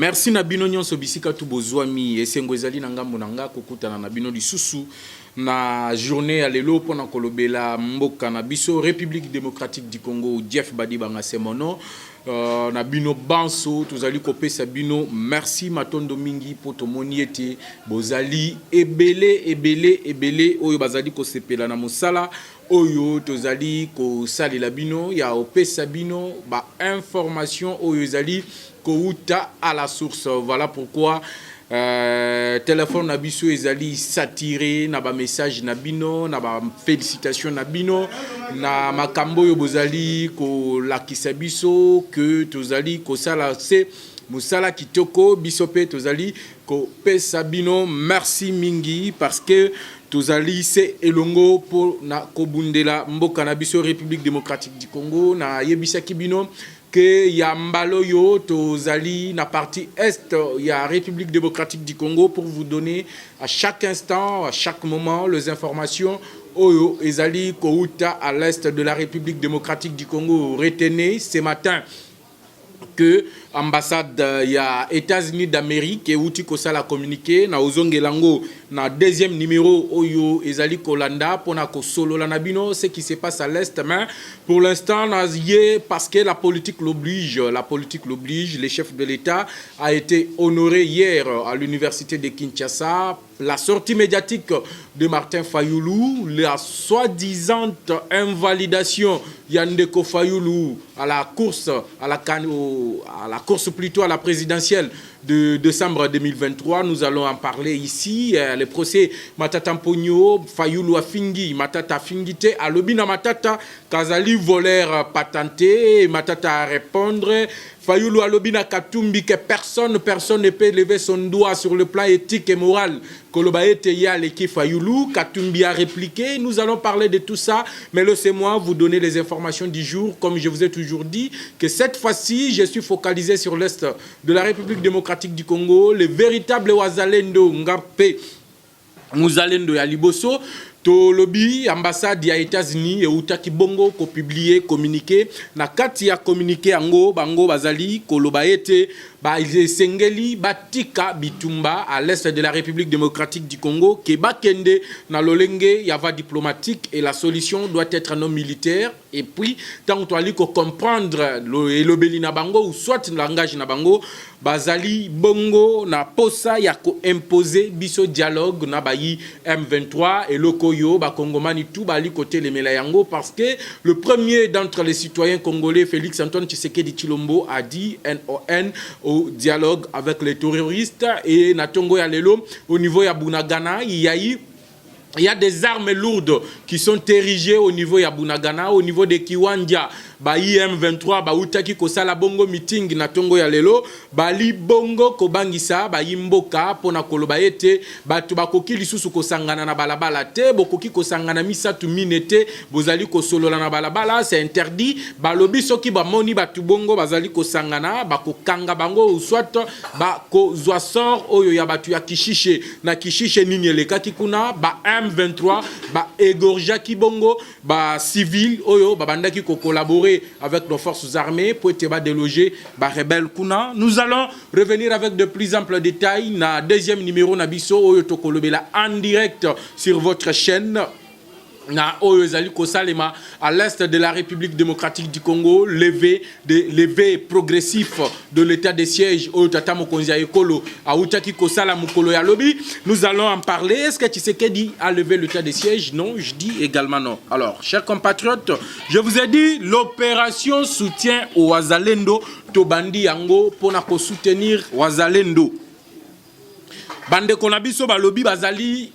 Merci Nabino nyonso bisika tu bozwami esengo ezali na ngambo na nga kokutana na bino lisusu na journée ya lelo pona kolobela mboka na biso République démocratique du Congo Jeff Badibanga semono na bino banso tozali kopesa bino merci matondo mingi po tomoni ete bozali ebele oyo bazali kosepela na mosala oyo tozali kosalela bino ya opesa bino ba information oyo ezali kouta à la source. Voilà pourquoi téléphone nabiso ezali saturé na ba message nabino na ba félicitations nabino na makambo yo bozali ko lakisa biso que tozali ko sala se musala kitoko biso pe tozali ko pesa bino merci mingi parce que tozali se elongo pour na kobundela mboka na biso République démocratique du Congo na yebisa kibino que ya mbalo yo tozali na partie est ya République démocratique du Congo pour vous donner à chaque instant, à chaque moment les informations oyo ezali kouta à l'est de la République démocratique du Congo. Retenez ce matin que ambassade ya États-Unis d'Amérique et outi ko sala communiqué na ozongelango na deuxième numéro oyo ezali kolanda pona ko solo la nabino ce qui se passe à l'est mais pour l'instant nazié parce que la politique l'oblige le chef de l'État a été honoré hier à l'université de Kinshasa la sortie médiatique de Martin Fayoulou la soi-disant invalidation Yandeko Fayoulou à la course plutôt à la présidentielle de décembre 2023. Nous allons en parler ici. Le procès Matata Mpogno, Fayoulou Afingi, Matata Fingite, Alobina Matata, Kazali voleur patenté, Matata à répondre. Fayoulou Alobina Katumbi que personne ne peut lever son doigt sur le plan éthique et moral. Kolobaete Yaleki Fayoulou, Katumbi a répliqué. Nous allons parler de tout ça, mais laissez-moi vous donner les informations du jour. Comme je vous ai toujours dit, que cette fois-ci, je suis focalisé sur l'Est de la République démocratique du Congo, le véritable Wazalendo Ngape, Muzalendo Yaliboso. To lobby ambassade ya États-Unis et utaki bongo ko publier communiqué na kati ya communiqué ango bango bazali kolobaete ba sengeli batika bitumba à l'est de la République démocratique du Congo ke bakende na lolenge yava diplomatique et la solution doit être non militaire et puis tant to ali ko comprendre le belina bango ou soit langage na bango bazali bongo na posa ya ko imposer biso dialogue na bayi M23 et loko yo ba Kongomani tout bali côté les Melayango parce que le premier d'entre les citoyens congolais Félix Antoine Tshisekedi Tshilombo a dit NON au dialogue avec les terroristes et Natongo ya lelo au niveau ya Bunagana il y a des armes lourdes qui sont érigées au niveau ya Bunagana, au niveau de Kiwanja, ba IM23, ba utaki ko sala bongo meeting na tongo ya lelo, ba li bongo ko bangisa, ba imboka pona koloba ete, ba tubakoki lisusu ko sangana na balabala te, bokoki ko sangana misatu minete, bozali ko solola na balabala, c'est interdit, ba lobi soki ba moni ba tubongo bazali ko sangana, ba ko kanga bango ou soit ba ko zwa sort oyo ya batu ya Kishishe, na Kishishe nini elekaki kuna, ba M23 ba égorja kibongo ba civil oyo ba bandaki ko collaborer avec nos forces armées pour être déloger ba rebelle kuna. Nous allons revenir avec de plus amples détails na deuxième numéro na biso oyo to kolobela en direct sur votre chaîne na oyo ezali kosalema à l'est de la République démocratique du Congo, levé progressif de l'état de siège oyo tata mokonzi ya ekolo autaki kosala mukolo ya lobi. Nous allons en parler. Est-ce que Tshisekedi a levé l'état de siège? Non, je dis également non. Alors, chers compatriotes, je vous ai dit l'opération soutien au Wazalendo tobandi yango pona ko soutenir Wazalendo. Bande konabiso balobi bazali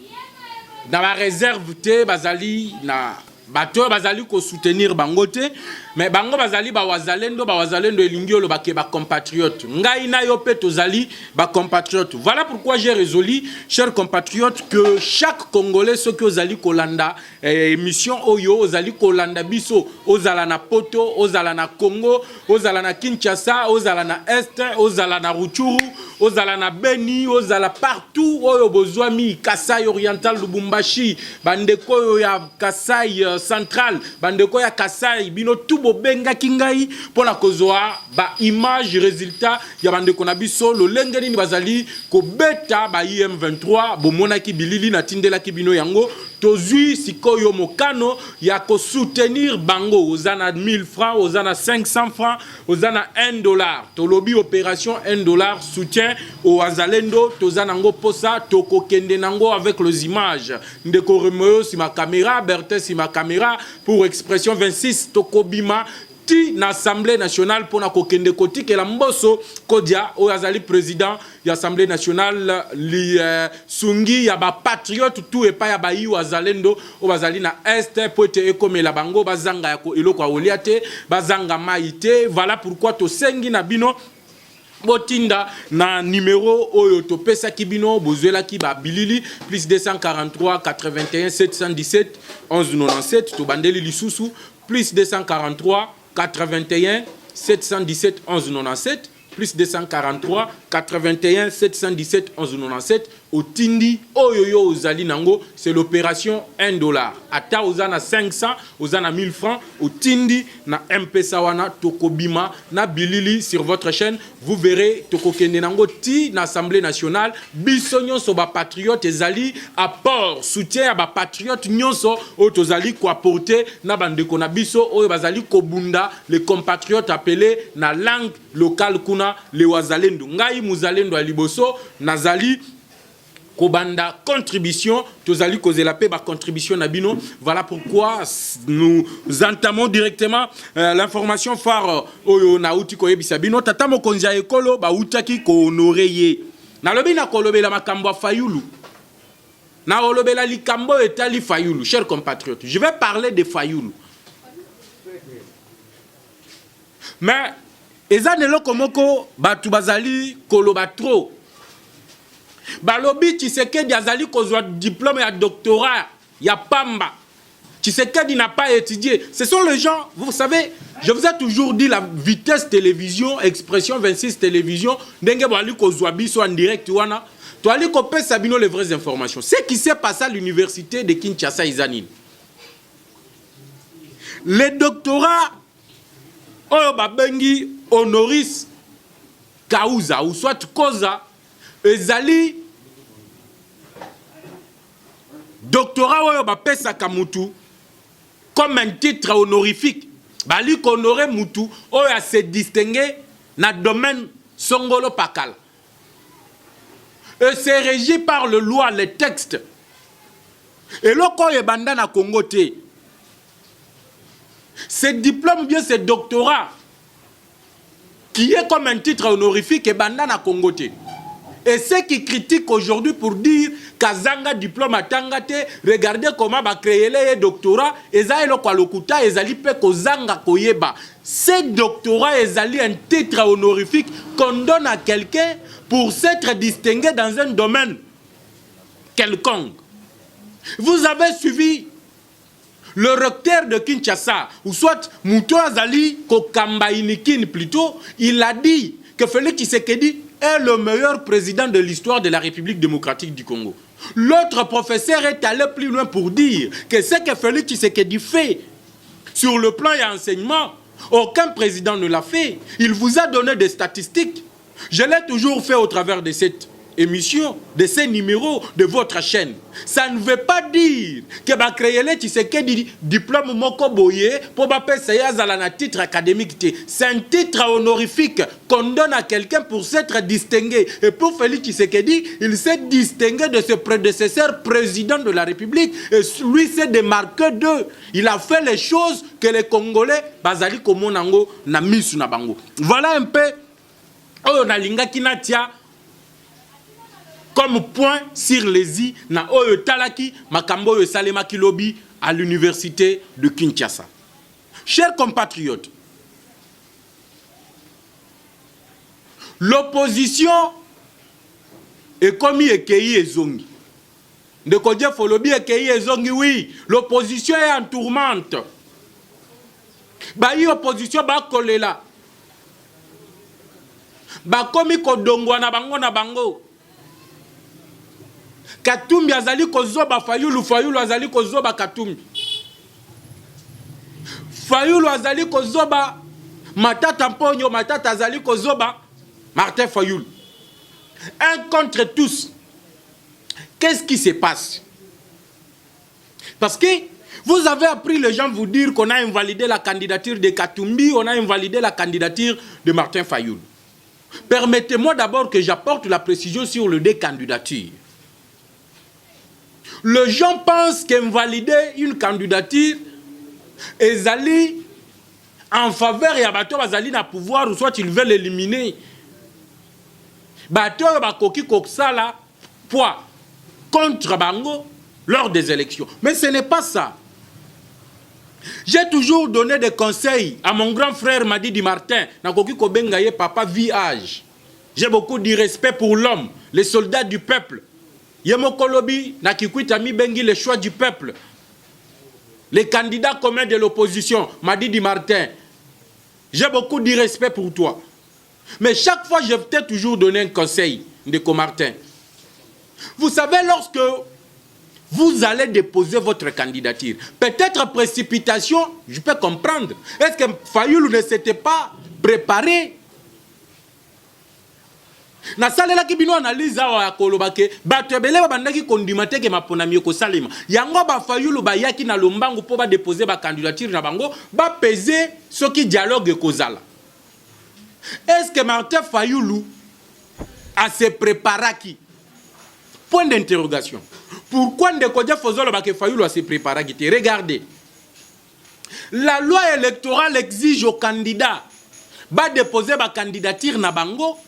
dans la réserve te bazali na bato bazali ko soutenir bangote mais bango bazali ba wazalendo elingio ba ke ba compatriote ngai na yo pe tozali ba compatriote. Voilà pourquoi j'ai résolu, chers compatriotes, que chaque Congolais ce que ozali kolanda émission oyo ozali kolanda biso ozala na Poto, ozala na Congo, ozala na Kinshasa, ozala na Est, ozala na Rutshuru, ozala na Beni, ozala partout oyo bozwami Kasai oriental Lubumbashi bandeko ya Kasai centrale bandeko ya Kasai bino tubo benga kingai pona kozwa ba image résultat ya bandeko na biso lolenge nini bazali ko beta ba IM23 bomona ki bilili na tindela ki bino yango tozui sikoyo mokano ya ko soutenir bango ozana 1000 francs ozana 500 francs ozana $1 tolobi opération $1 soutien au Azalendo tozana ngo posa toko kende nango avec les images ndeko remoyo si ma caméra Berthe si ma caméra pour expression 26 toko bima ti na Assemblée nationale pour na kokende koti ke la mboso kodia o azali président ya Assemblée nationale li sungi ya ba patriote tout et pas ya ba yu Azalendo o bazali na est pote ekomela bango bazanga ya ko eloko oliate bazanga maite voilà pourquoi to sengi na bino botinda na numéro oyo to pesa kibino bozela ki ba bilili plus 243 81 717 1197 to bandeli lisusu plus 243 81 717 1197 plus 243 81 717 1197 au tindi oyoyo ozali nango c'est l'opération $1 ata ozana 500 ozana 1000 francs au tindi na mpesa wana tokobima na bilili sur votre chaîne vous verrez tokokende nango ti na Assemblée nationale biso nyonso ba patriote ezali apport soutien à ba patriote nyonso o tozali ko apporter na bandeko na biso oyo bazali kobunda les compatriotes appelés na langue locale kuna le wazalendo ngai muzalendo aliboso nazali Kobanda contribution, tozali kozela pe ba contribution nabino. Voilà pourquoi nous entamons directement l'information phare oyo na uti ko yebisa bino tata mokonzi ekolo ba utaki ko honorer na lobi na kolobela makambo Fayulu na olobela likambo etali Fayulu. Chers compatriotes, je vais parler de Fayulu mais ezanelo komoko batu bazali koloba trop balobi Tshisekedi azali kozwa diplôme ya doctorat ya pamba. Tshisekedi n'a pas étudié. Ce sont les gens, vous savez, je vous ai toujours dit la vitesse télévision, expression 26 télévision, ndenge bali kozwa biso en direct wana, to ali ko pesa bino les vraies informations. Ce qui s'est passé à l'université de Kinshasa Izanine. Les doctorats oyo babengi honoris causa ou soit causa ezali doctorat oyo bapesa kamutu comme un titre honorifique bali honoré mutu oyo a se distinguer na domaine songolo pakala et c'est régi par le loi les textes et loko ebanda na Congo te ce diplôme bien ce doctorat qui est comme un titre honorifique ebanda na Congo te. Et ceux qui critiquent aujourd'hui pour dire qu'Azanga diplôme à Tangate, regardez comment va créer les doctorats, ezali lo kwa lokuta, ezali pe kozanga koyeba. Ces doctorats ezali un titre honorifique qu'on donne à quelqu'un pour s'être distingué dans un domaine quelconque. Vous avez suivi le recteur de Kinshasa, ou soit Mouto Azali Kokamba Inikin plutôt, il a dit que Félix Tshisekedi est le meilleur président de l'histoire de la République démocratique du Congo. L'autre professeur est allé plus loin pour dire que ce que Félix Tshisekedi fait sur le plan et enseignement, aucun président ne l'a fait. Il vous a donné des statistiques. Je l'ai toujours fait au travers de cette émission, de ces numéros de votre chaîne. Ça ne veut pas dire que va créer les Tshisekedi diplôme moko boye pour pas payer un titre académique. C'est un titre honorifique qu'on donne à quelqu'un pour s'être distingué. Et pour Félix Tshisekedi, il s'est distingué de ses prédécesseurs président de la République. Et lui s'est démarqué d'eux. Il a fait les choses que les Congolais bazali komonango na misu na bango. Voilà un peu oyo na linga kinatia comme point sur les i na oyo talaki makambo oyo salema kilobi à l'université de Kinshasa. Chers compatriotes, l'opposition est comme ekei ezongi. De kodje folobi ekei ezongi, oui, l'opposition est en tourmente. Ba yi opposition ba kolela. Ba komi kodongwa na bango. Katumbi azali kozoba Fayulu, Fayulu azali kozoba Katumbi. Fayulu azali kozoba Matata Mponyo, Matata azali kozoba Martin Fayulu. Un contre tous. Qu'est-ce qui se passe? Parce que vous avez appris les gens vous dire qu'on a invalidé la candidature de Katumbi, on a invalidé la candidature de Martin Fayulu. Permettez-moi d'abord que j'apporte la précision sur les deux candidatures. Les gens pensent qu'invalider une candidature est allé en faveur et Bato bazali na pouvoir ou soit ils veulent l'éliminer. Bato bakoki koksala poids contre Bango lors des élections. Mais ce n'est pas ça. J'ai toujours donné des conseils à mon grand frère Madi Di Martin. Nakoki Kobengaye papa viage. J'ai beaucoup de respect pour l'homme, les soldats du peuple. Yemo Kolobi Nakikuita mi bengi le choix du peuple. Les candidats communs de l'opposition, Madi Di Martin. J'ai beaucoup de respect pour toi. Mais chaque fois, je t'ai toujours donné un conseil, Ndeko Martin. Vous savez, lorsque vous allez déposer votre candidature, peut-être précipitation, je peux comprendre. Est-ce que Fayulu ne s'était pas préparé? Na salela ki bino analyse awa kolobake bato ebele babandaki kondimate ke maponami ko salima yango ba Fayulu ba yaki na lombangu po ba déposer ba candidature na bango ba peser soki dialogue kozala. Est-ce que Martin Fayulu a se préparé? Point d'interrogation. Pourquoi Ndekodja Fozolo ba ke Fayulu a se préparé? Regardez. La loi électorale exige aux candidats ba déposer ba candidature na bango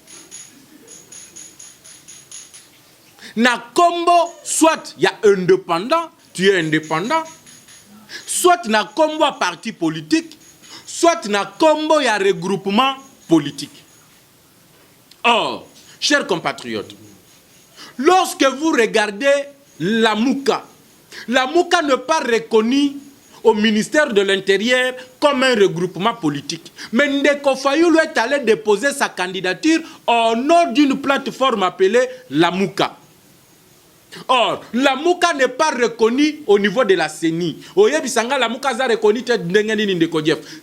na combo, soit il y a indépendant, tu es indépendant, soit na combo à parti politique, soit na combo il y a regroupement politique. Or, chers compatriotes, lorsque vous regardez la Mouka n'est pas reconnue au ministère de l'Intérieur comme un regroupement politique. Mais Ndeko Fayulu est allé déposer sa candidature au nom d'une plateforme appelée la Mouka. Or, la Mouka n'est pas reconnue au niveau de la CENI. La Mouka est reconnue.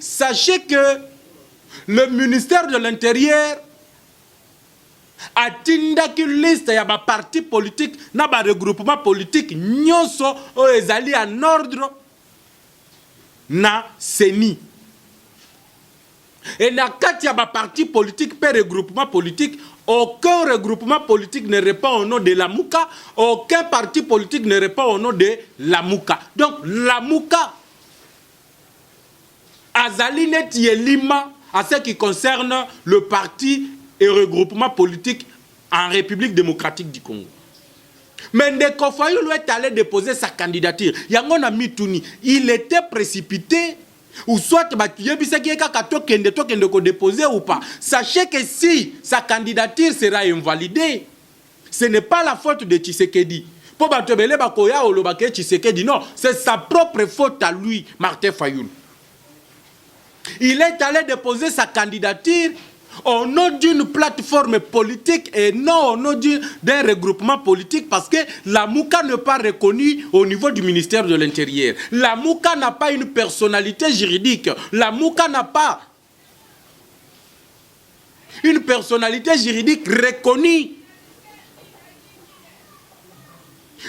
Sachez que le ministère de l'Intérieur a une liste de partis politiques, de regroupement politique, nyonso ezali en ordre na CENI. Et na kati ya parti politique per regroupement politique, aucun regroupement politique ne répond au nom de la Mouka, aucun parti politique ne répond au nom de la Mouka. Donc la Mouka azali net yelima à ce qui concerne le parti et regroupement politique en République démocratique du Congo. Mais Ndeko Fayulu est allé déposer sa candidature. Yango na mituni, il était précipité. Ou soit déposer ou pas. Sachez que si sa candidature sera invalidée, ce n'est pas la faute de Tshisekedi. Non, c'est sa propre faute à lui, Martin Fayulu. Il est allé déposer sa candidature au nom d'une plateforme politique et non au nom d'un regroupement politique parce que la Mouka n'est pas reconnue au niveau du ministère de l'Intérieur. La Mouka n'a pas une personnalité juridique. La Mouka n'a pas une personnalité juridique reconnue.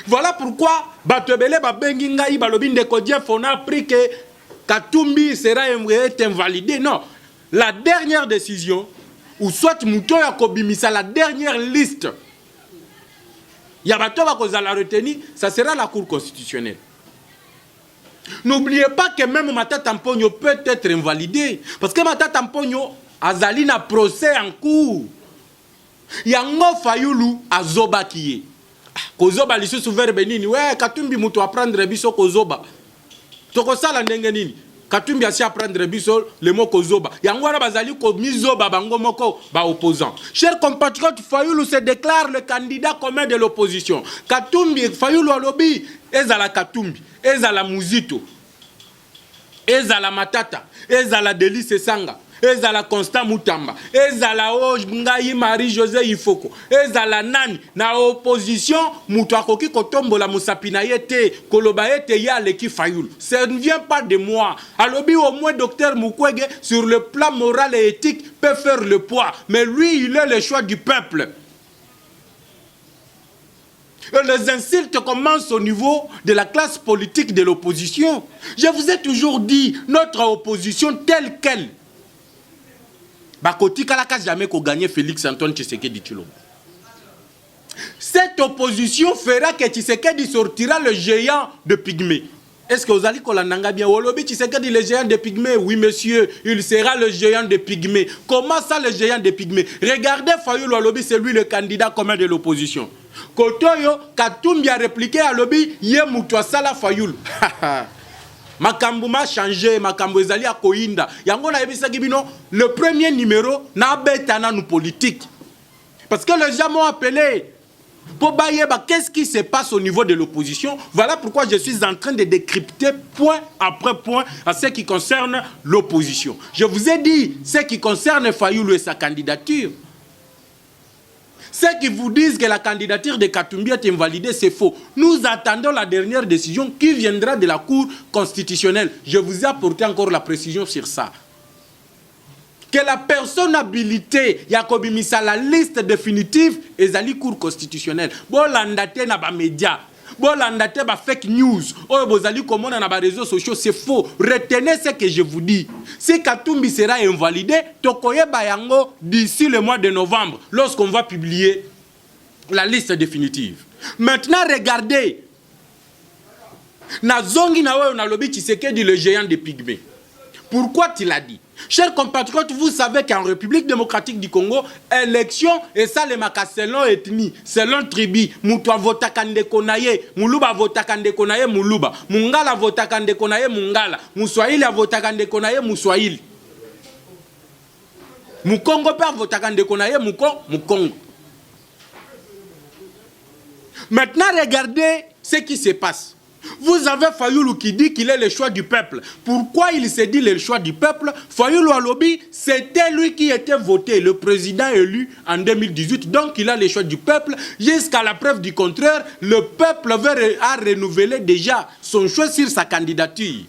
Voilà pourquoi Batebele Babenginga Ibalobin de Kodjef, on a appris que Katumbi sera invalidé. Non, la dernière décision, ou soit Mouto Yakobimisa, la dernière liste, Yabato Bakozala retenu, ça sera la Cour constitutionnelle. N'oubliez pas que même Matata Mponyo peut être invalidé. Parce que Matata Mponyo azali na procès en cours. Yango Fayulu azoba kiye. Kozoba lisu souverain benini. Ouais, Katumbi mutu apprendre biso kozoba. Toko sala ndenge nini? Katumbi asi apprendre biso le mot kozoba. Yango wana bazali ko mizoba bango moko ba opposant. Chers compatriotes, Fayulu se déclare le candidat commun de l'opposition. Katumbi Fayulu alobi ezala Katumbi, ezala Muzito, ezala Matata, ezala Delice Sanga, ezala Constant Mutamba, ezala ngai Marie-José Ifoko, ezala nani na opposition mutu akoki kotombola musapi na yete koloba ete ya leki Fayulu. Ça ne vient pas de moi. Alobi au moins docteur Mukwege sur le plan moral et éthique peut faire le poids, mais lui il est le choix du peuple. Et les insultes commencent au niveau de la classe politique de l'opposition. Je vous ai toujours dit, notre opposition telle qu'elle, Bakoti Kalaka jamais qu'on gagne Félix Antoine Tshisekedi Tshilombo. Cette opposition fera que Tshisekedi sortira le géant de Pygmée. Est-ce que vous allez kolandanga bien? Olobi Tshisekedi le géant de Pygmée? Oui monsieur, il sera le géant de Pygmée. Comment ça le géant de Pygmée? Regardez Fayulu Olobi, c'est lui le candidat commun de l'opposition. Kotoyo Katumbi a répliqué à Olobi, ye mutu asala Fayulu. Makambo m'a changé, makambo ezali a koinda. Yango na yebisa kibino, le premier numéro na betana nous politique. Parce que les gens m'ont appelé pour bailler, qu'est-ce qui se passe au niveau de l'opposition. Voilà pourquoi je suis en train de décrypter point après point à ce qui concerne l'opposition. Je vous ai dit ce qui concerne Fayulu et sa candidature. Ceux qui vous disent que la candidature de Katumbi est invalidée, c'est faux. Nous attendons la dernière décision qui viendra de la Cour constitutionnelle. Je vous ai apporté encore la précision sur ça. Que la personne habilitée, Yacobi Missa, la liste définitive, est à la Cour constitutionnelle. Bon, l'andate na ba média. Bon, l'andate ba fake news. Oh, bozali comment na ba réseaux sociaux, c'est faux. Retenez ce que je vous dis. Si Katumbi sera invalidé, tokoye bayango d'ici le mois de novembre, lorsqu'on va publier la liste définitive. Maintenant, regardez. Na zongi na we na lobi Tshisekedi le géant de Pygmée. Pourquoi tu l'as dit? Chers compatriotes, vous savez qu'en République démocratique du Congo, élection et ça les maka selon ethnie, selon tribu, Moutoua vota kande konaye, Muluba vota kande konaye Muluba, Mungala vota kande konaye Mungala, Mouswahili vota kande konaye Mouswahili. Mukongo père vota kande konaye Mukongo. Maintenant, regardez ce qui se passe. Vous avez Fayulu qui dit qu'il est le choix du peuple. Pourquoi il s'est dit le choix du peuple? Fayulu Alobi, c'était lui qui était voté, le président élu en 2018. Donc il a le choix du peuple. Jusqu'à la preuve du contraire, le peuple a renouvelé déjà son choix sur sa candidature.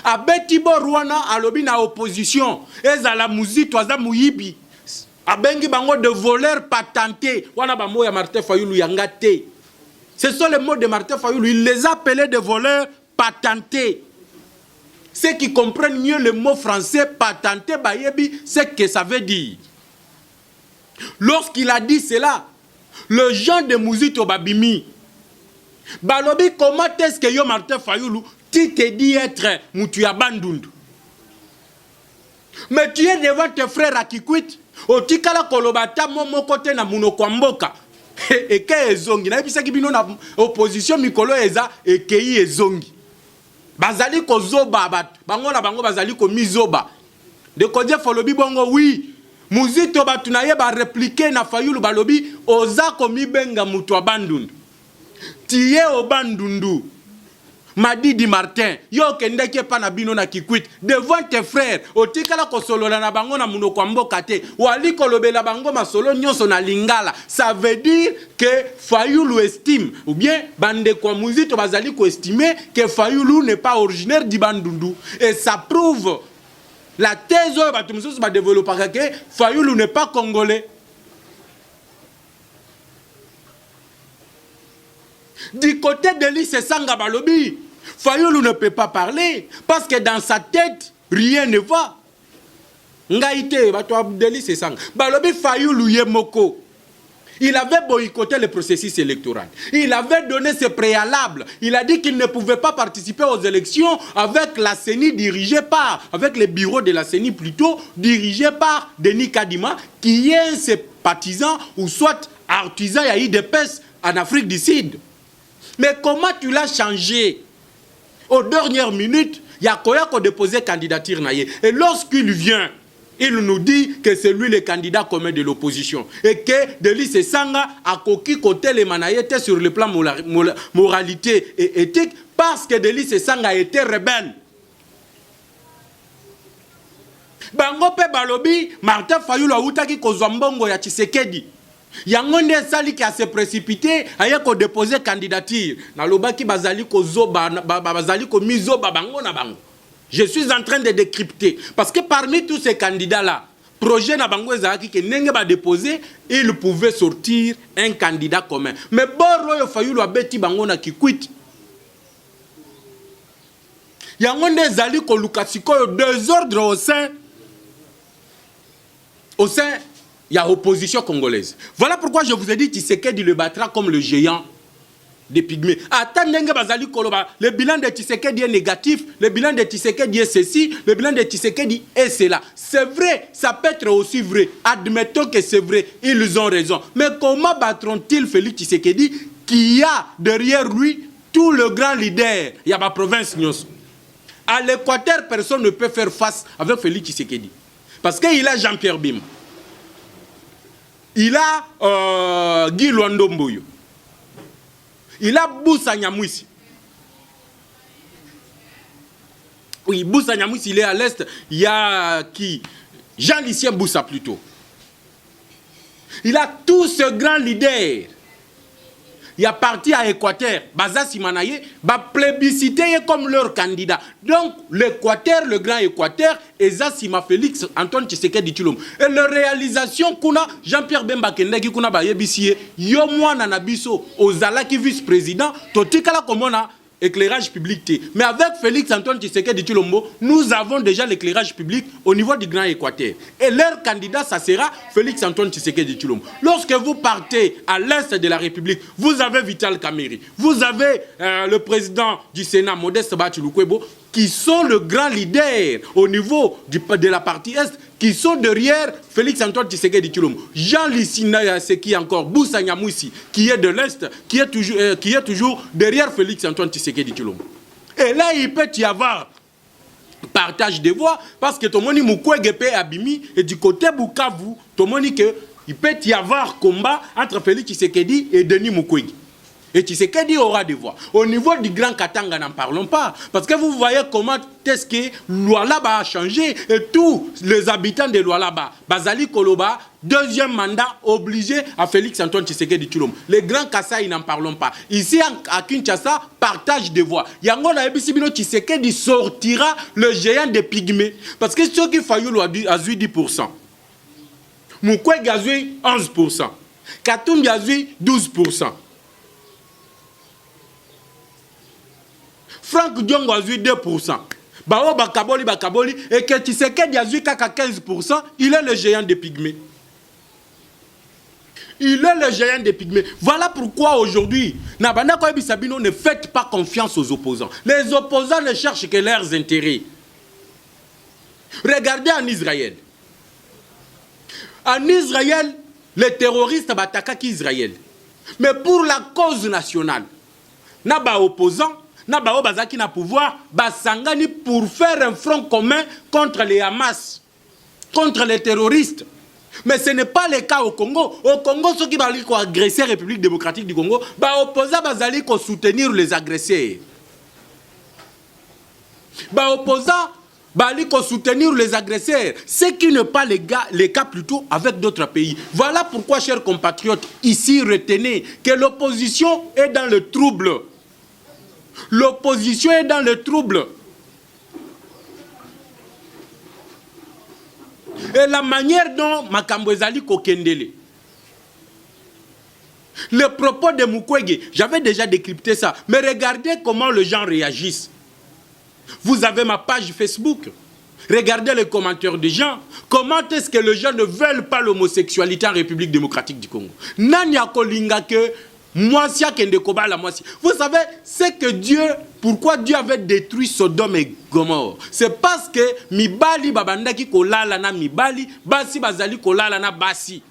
Abetibo Rwanda Alobi na opposition. Ezala Muzi Toaza Muyibi. Abengi bango de voleurs patentés. Wana ba mo ya Martin Fayulu yangate. Ce sont les mots de Martin Fayulu. Il les a appelés de voleurs patentés. Ceux qui comprennent mieux le mot français patenté, bayebi, c'est ce que ça veut dire. Lorsqu'il a dit cela, le Jean de Mouzito Babimi, balobi, comment est-ce que yo Martin Fayulu, tu te dis être Moutuya Bandundu? Mais tu es devant tes frères à Kikwit. Otikala kolobata momo kote na munoko mboka. Eke ezongi. Na ebisa kibino na opposition mikolo eza ekei ezongi. Bazali ko zoba bat. Bango na bango bazali ko mizoba. De kodje folobi bongo oui. Muzito batu na ye ba répliquer na Fayulu balobi oza ko mibenga mutu wa Bandundu. Tiye o Bandundu. Madidi Martin, yo kendeke pa na bino na Kikwit, devant tes frères, otikala kosolola na bango na munoko mboka te, wali kolobela bango masolo nyonso na lingala. Ça veut dire que Fayulu estime, ou bien bande kwa muzito bazali ko estimer que Fayulu n'est pas originaire du Bandundu. Et ça prouve la thèse oyo batu mosusu ba développer que Fayulu n'est pas congolais. Du côté de l'I Sanga Balobi, Fayulu ne peut pas parler parce que dans sa tête, rien ne va. Ngaïté, Balobi Sanga. Balobi Fayulu Yemoko. Il avait boycotté le processus électoral. Il avait donné ses préalables. Il a dit qu'il ne pouvait pas participer aux élections avec la CENI dirigée par, avec le bureau de la CENI plutôt, dirigé par Denis Kadima, qui est un sympathisant ou soit artisan à IDPS en Afrique du Sud. Mais comment tu l'as changé? Aux dernières minutes, il y a Koyako déposé candidature naïe. Et lorsqu'il vient, il nous dit que c'est lui le candidat commun de l'opposition. Et que Delis Sanga a coquille côté les manaïetés sur le plan moralité et éthique parce que Delis Sanga était rebelle. Bango pe balobi Martin Fayulu autaki kozwa mbongo ya Tshisekedi. Yango nde sali ki a se précipité aye ko déposer candidature. Na lobaki bazali ko zoba bazali ko mizoba bango na bango. Je suis en train de décrypter parce que parmi tous ces candidats là, projet na bango ezaki ke nenge ba déposer, il pouvait sortir un candidat commun. Mais Boroyo Fayulu abeti bango na kikwit. Yango nde zali ko lukasiko désordre au sein il y a opposition congolaise. Voilà pourquoi je vous ai dit Tshisekedi le battra comme le géant des pygmées. Attendez, bazali koloba, le bilan de Tshisekedi est négatif, le bilan de Tshisekedi est ceci, le bilan de Tshisekedi est cela. C'est vrai, ça peut être aussi vrai. Admettons que c'est vrai, ils ont raison. Mais comment battront-ils Félix Tshisekedi qui a derrière lui tout le grand leader? Il y a ma province Nyos. À l'Équateur, personne ne peut faire face avec Félix Tshisekedi. Parce qu'il a Jean-Pierre Bim. Il a Guy Luandomboyo. Il a Boussa Nyamwisi. Oui, Boussa Nyamwisi, il est à l'est. Il y a qui? Jean-Lucien Boussa plutôt. Il a tout ce grand leader. Il a parti à Équateur. Baza Simanaye va plébisciter comme leur candidat. Donc, l'Équateur, le grand Équateur, Eza Sima Félix Antoine Tshisekedi Tshilombo. Et la réalisation kuna Jean-Pierre Bemba Kendeki kuna ba yebisie yo mwana na biso ozala ki vice-président totikala komona éclairage public. Mais avec Félix Antoine Tshisekedi Tshilombo, nous avons déjà l'éclairage public au niveau du Grand Équateur. Et leur candidat, ça sera Félix Antoine Tshisekedi Tshilombo. Lorsque vous partez à l'est de la République, vous avez Vital Kamerhe, vous avez le président du Sénat, Modeste Bacilukwebo, qui sont le grand leader au niveau de la partie est, qui sont derrière Félix Antoine Tshisekedi Tshilombo. Jean Lissina, c'est qui encore Boussa Nyamwisi, qui est de l'est, qui est toujours derrière Félix Antoine Tshisekedi Tshilombo. Et là, il peut y avoir partage des voix, parce que tout le monde Mukwege pe Abimi, et du côté Bukavu, tout le monde que il peut y avoir combat entre Félix Tshisekedi et Denis Mukwege. Et Tshisekedi aura des voix. Au niveau du Grand Katanga, n'en parlons pas. Parce que vous voyez comment est-ce que Lualaba a changé. Et tous les habitants de Lualaba, Bazali Koloba, deuxième mandat obligé à Félix Antoine Tshisekedi Tshilombo. Les Grands Kassai, n'en parlons pas. Ici à Kinshasa, partage de voix. Yango na Ebisibino Tshisekedi sortira le géant des pygmées. Parce que ceux qui Fayulu a 10%. Mukwege a 11%. Katumbi a 12%. Franck Diongo a 2%. Bao Bakaboli, et que Tshisekedi a 15%, il est le géant des pygmées. Il est le géant des pygmées. Voilà pourquoi aujourd'hui, Nabana Koyebi Sabino, ne faites pas confiance aux opposants. Les opposants ne cherchent que leurs intérêts. Regardez en Israël. En Israël, les terroristes attaquent Israël. Mais pour la cause nationale, Naba opposant, Naba Bazaki na pouvoir, Basangani pour faire un front commun contre les Hamas, contre les terroristes. Mais ce n'est pas le cas au Congo. Au Congo, ceux qui veulent agresser la République démocratique du Congo, opposants bazali ko soutenir les agresseurs. Opposants bali ko soutenir les agresseurs, ce qui n'est pas le cas plutôt avec d'autres pays. Voilà pourquoi, chers compatriotes, ici retenez que l'opposition est dans le trouble. L'opposition est dans le trouble. Et la manière dont Makambo ezali kokendele, le propos de Mukwege, j'avais déjà décrypté ça, mais regardez comment les gens réagissent. Vous avez ma page Facebook. Regardez les commentaires des gens. Comment est-ce que les gens ne veulent pas l'homosexualité en République démocratique du Congo? Nanya kolinga que Moasia kende kobala moasia. Vous savez, c'est que Dieu, pourquoi Dieu avait détruit Sodome et Gomorrhe? C'est parce que mibali babandaki kolala na mibali, basi bazali kolala na basi.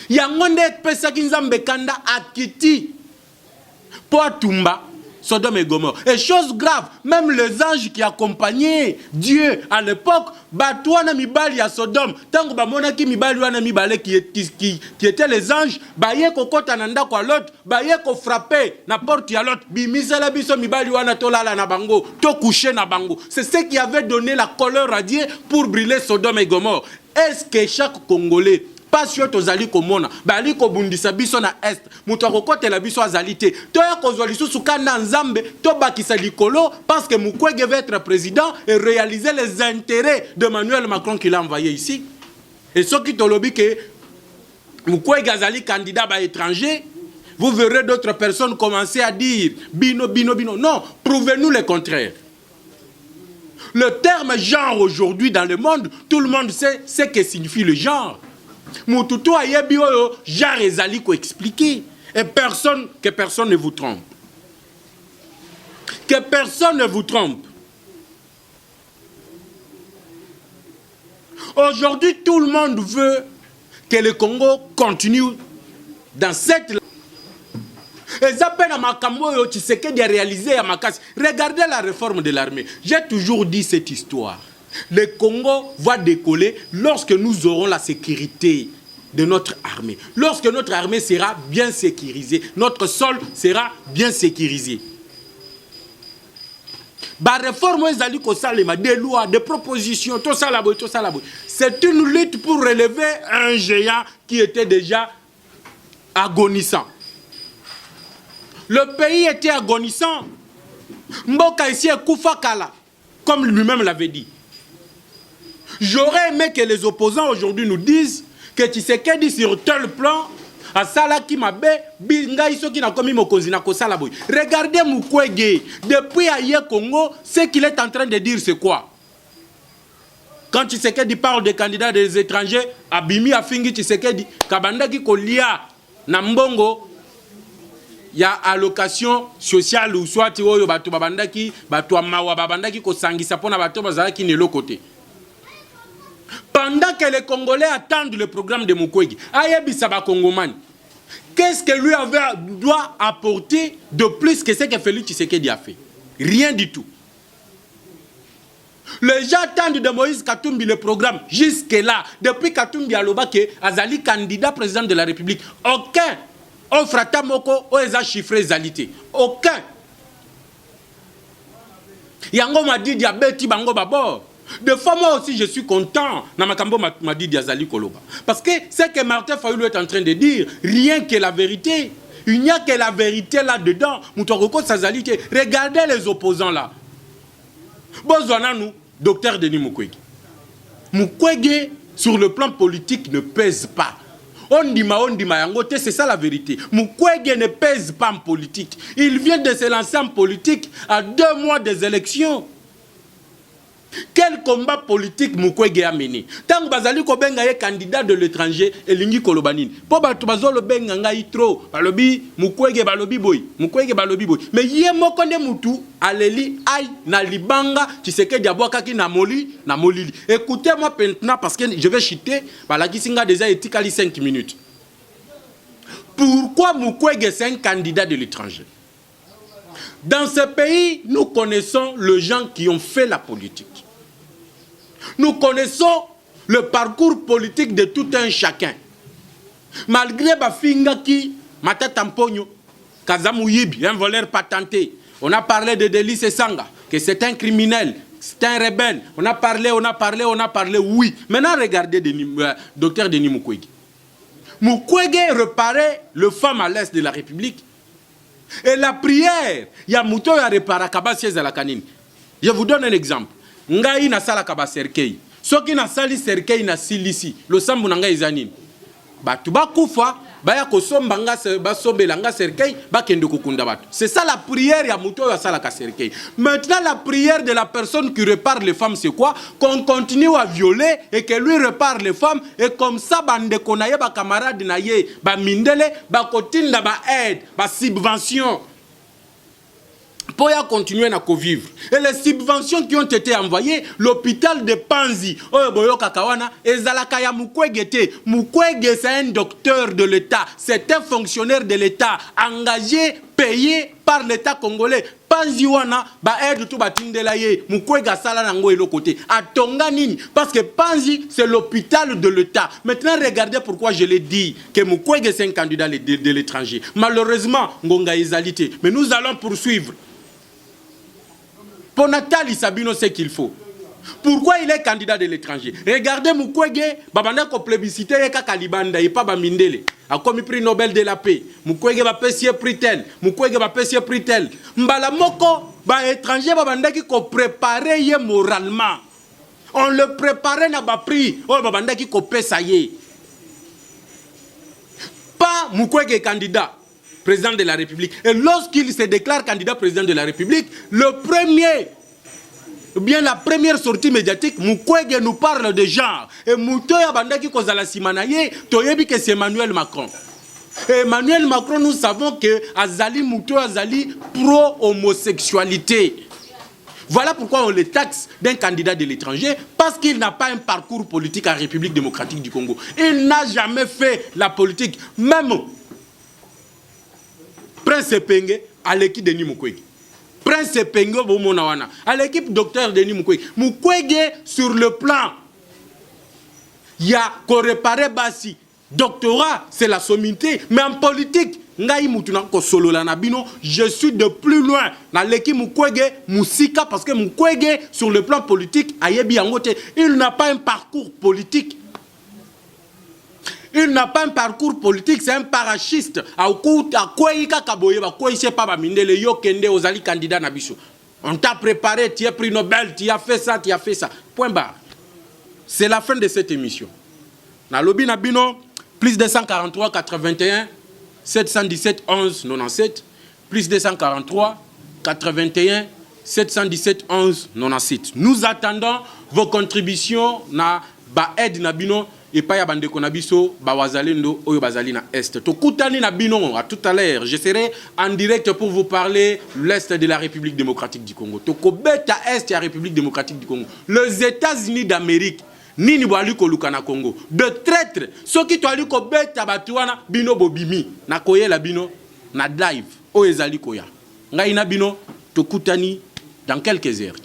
Yangonde pesa kinzambe kanda akiti po atumba Sodome et Gomorre. Et chose grave, même les anges qui accompagnaient Dieu à l'époque, batouana mibali à Sodome, tant que bamona ki mibali wana mibale qui étaient les anges, baye kokota nanda kwa l'autre, baye ko frapper na porte ya l'autre, bimisala biso mibali wana tolala na bango, to coucher na bango. C'est ce qui avait donné la couleur à Dieu pour brûler Sodome et Gomorre. Est-ce que chaque Congolais passion tozali komona bali ko bundisa biso na est muto akokote la biso azalité to ya kozwa lisusu kana nzambe to bakisa likolo parce que Mukwege va être président et réaliser les intérêts de Emmanuel Macron qui l'a envoyé ici et ceux qui tolobi que Mukwege azali candidat ba étranger vous verrez d'autres personnes commencer à dire bino non prouvez-nous le contraire. Le terme genre aujourd'hui dans le monde tout le monde sait ce que signifie le genre. Mututu ayebi oyo genre ezali ko expliquer et que personne ne vous trompe. Que personne ne vous trompe. Aujourd'hui, tout le monde veut que le Congo continue dans cette et ça peine à Makambo oyo Tshisekedi a réalisé à Makassi. Regardez la réforme de l'armée. J'ai toujours dit cette histoire. Le Congo va décoller lorsque nous aurons la sécurité de notre armée. Lorsque notre armée sera bien sécurisée, notre sol sera bien sécurisé. La réforme des lois, des propositions, tout ça. C'est une lutte pour relever un géant qui était déjà agonissant. Le pays était agonissant. Mboka ici est Koufakala, comme lui-même l'avait dit. J'aurais aimé que les opposants aujourd'hui nous disent que Tshisekedi sur tel plan, à Salaki Mabe, Binga Isoki na komi mokonzi na kosala boy. Regardez Mukwege, depuis Aïe Congo, ce qu'il est en train de dire c'est quoi? Quand Tshisekedi parle des candidats des étrangers, Abimi Afingi Tshisekedi, Kabandaki Kolia, Nambongo, il y a allocation sociale ou soit Oyo Batu Babandaki, Batu Amawa Babandaki Kosangisa Pona Batu Bazalaki ne l'autre côté. Pendant que les Congolais attendent le programme de Mukwege, Ayebi Saba Kongoman, qu'est-ce que lui doit apporter de plus que ce que Félix Tshisekedi a fait? Rien du tout. Les gens attendent de Moïse Katumbi le programme jusque-là. Depuis Katumbi Aloba que Azali candidat président de la République, aucun Ofrata Moko Oeza chiffré Zalité. Aucun. Yango m'a dit diabeti bango babor. De fois, moi aussi, je suis content. Namakambo m'a dit Diazali Koloba. Parce que ce que Martin Fayulu est en train de dire, rien que la vérité. Il n'y a que la vérité là-dedans. Regardez les opposants là. Bozwana docteur Denis Mukwege. Mukwege, sur le plan politique, ne pèse pas. On dit yangote, c'est ça la vérité. Mukwege ne pèse pas en politique. Il vient de se lancer en politique à 2 mois des élections. Quel combat politique Mukwege a mené? Tant que Bazali Kobenga est candidat de l'étranger, Elingi Kolobanine. Pour Batubazolo Benga trop, Balobi, Mukwege Balobi Boy, Mukwege Balobi Boy. Mais yé Mokone Moutou, Aleli, Aïe, Nalibanga, tu sais que Diaboakaki Namoli, Namolili. Écoutez-moi maintenant parce que je vais chuter, Balagi Singa déjà étikali 5 minutes. Pourquoi Mukwege est un candidat de l'étranger? Dans ce pays, nous connaissons les gens qui ont fait la politique. Nous connaissons le parcours politique de tout un chacun. Malgré Bafinga qui, Matata Mpogno, Kazamou Yibi, un voleur patenté. On a parlé de Delis Sanga, que c'est un criminel, c'est un rebelle. On a parlé, oui. Maintenant, regardez docteur Denis Mukwege. Mukwege réparait le femmes à l'est de la République. Et la prière, il y a Mouto à réparer Kabasiez à la canine. Je vous donne un exemple. Ngai na sala kaba serkei. Soki na sali serkei na silisi. Le sambu na ngai izanini. Batu bakufa, baya kosomba nga basobela nga serkei, bakende kokunda batu. C'est ça la prière ya Mouto à sala ka serkei. Maintenant la prière de la personne qui répare les femmes c'est quoi? Qu'on continue à violer et que lui répare les femmes et comme ça bande konaye ba camarade na ye, ba mindele, ba kotinda ba aide, ba subvention. pour continuer à vivre. Et les subventions qui ont été envoyées, l'hôpital de Panzi, Mukwege, c'est un docteur de l'État, c'est un fonctionnaire de l'État, engagé, payé par l'État congolais. Panzi wana ba aide tout batindela ye Mukwege sala nango elo côté atonga nini parce que Panzi c'est l'hôpital de l'État. Maintenant regardez pourquoi je l'ai dit que Mukwege c'est un candidat de l'étranger. Malheureusement ngonga ezalité, mais nous allons poursuivre. Pour Nathalie Sabino, c'est qu'il faut. Pourquoi il est candidat de l'étranger? Regardez Mukwege, babanda ko plébiscité yeka Kalibanda, et pas Bamindele. A commis prix Nobel de la paix. Mukwege va pesier prix tel. Mukwege va pesier prix tel. Mbala moko, ba étranger babanda qui ko préparé ye moralement. On le préparait na ba prix. Oh babanda qui ko pesa ye. Pas Mukwege candidat président de la République. Et lorsqu'il se déclare candidat président de la République, le premier, bien la première sortie médiatique, Mukwege nous parle de genre. Et Moutoya Bandaki Kozala Simanaye, Toyebi que c'est Emmanuel Macron. Et Emmanuel Macron, nous savons que Azali Moutoya Azali pro-homosexualité. Voilà pourquoi on le taxe d'un candidat de l'étranger, parce qu'il n'a pas un parcours politique à la République démocratique du Congo. Il n'a jamais fait la politique, même Prince Penge à l'équipe de Denis Mukwege. Prince Penge à l'équipe docteur Denis Mukwege. Mukwege sur le plan, il y a qu'on réparer Bassi. Doctorat, c'est la sommité, mais en politique, je suis de plus loin dans l'équipe Mukwege Musika parce que Mukwege sur le plan politique, il n'a pas un parcours politique. Il n'a pas un parcours politique, c'est un parachiste. On t'a préparé, tu as pris Nobel, tu as fait ça, tu as fait ça. Point barre. C'est la fin de cette émission. Dans lobby Nabino, plus 243 81 717 11 97, plus 243 81 717 11 97. Nous attendons vos contributions na ba aide Nabino. Et pas ya bande konabiso bawazalendo oyo bazali na est. Tokutani na bino à tout à l'heure. Je serai en direct pour vous parler l'est de la République démocratique du Congo. Tokobeta est la République démocratique du Congo. Les États-Unis d'Amérique nini boali ko lukana Congo. De traître ceux qui toali ko beta batuana bino bobimi na koyela bino na live o ezali koya. Ngai na bino tokutani dans quelques heures.